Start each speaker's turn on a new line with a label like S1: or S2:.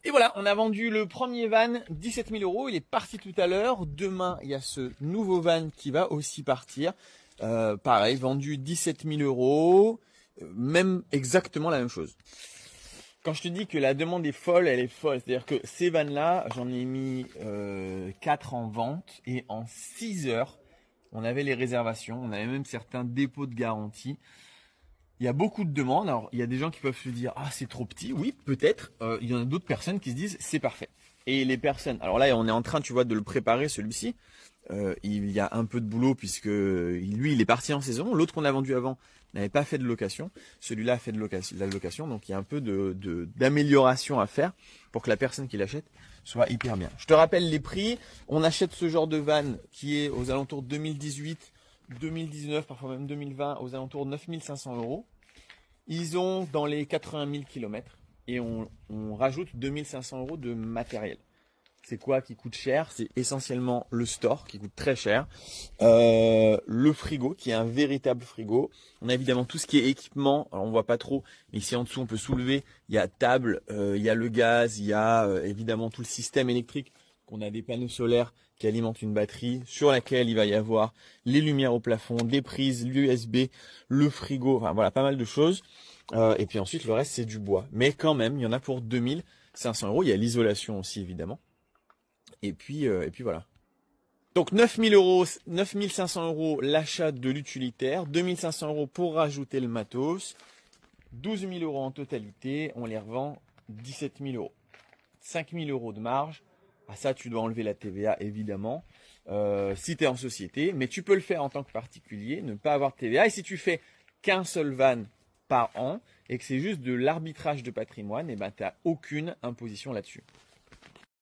S1: Et voilà, on a vendu le premier van 17 000 euros. Il est parti tout à l'heure. Demain, il y a ce nouveau van qui va aussi partir. Pareil, vendu 17 000 euros. Même exactement la même chose. Quand je te dis que la demande est folle, elle est folle. C'est-à-dire que ces vannes-là, j'en ai mis 4 en vente et en 6 heures, on avait les réservations. On avait même certains dépôts de garantie. Il y a beaucoup de demandes. Alors, il y a des gens qui peuvent se dire, ah, c'est trop petit. Oui, peut-être. Il y en a d'autres personnes qui se disent, c'est parfait. Et les personnes, alors là, on est en train, tu vois, de le préparer, celui-ci. Il y a un peu de boulot puisque lui, il est parti en saison. L'autre qu'on a vendu avant n'avait pas fait de location. Celui-là a fait de la location. Donc, il y a un peu d'amélioration à faire pour que la personne qui l'achète soit hyper bien. Je te rappelle les prix. On achète ce genre de van qui est aux alentours de 2018, 2019, parfois même 2020, aux alentours de 9 500 euros. Ils ont dans les 80 000 km et on rajoute 2 500 euros de matériel. C'est quoi qui coûte cher? C'est essentiellement le store qui coûte très cher, le frigo qui est un véritable frigo. On a évidemment tout ce qui est équipement. Alors on voit pas trop, mais ici en dessous on peut soulever. Il y a table, il y a le gaz, il y a évidemment tout le système électrique. On a des panneaux solaires qui alimentent une batterie sur laquelle il va y avoir les lumières au plafond, des prises, l'USB, le frigo, enfin voilà, pas mal de choses. Et puis ensuite, le reste, c'est du bois. Mais quand même, il y en a pour 2 500 euros. Il y a l'isolation aussi, évidemment. Et puis voilà. Donc 9 000 euros, 9 500 euros l'achat de l'utilitaire, 2 500 euros pour rajouter le matos, 12 000 euros en totalité, on les revend 17 000 euros. 5 000 euros de marge. À ça, tu dois enlever la TVA, évidemment, si tu es en société. Mais tu peux le faire en tant que particulier, ne pas avoir de TVA. Et si tu fais qu'un seul van par an et que c'est juste de l'arbitrage de patrimoine, eh ben, tu n'as aucune imposition là-dessus.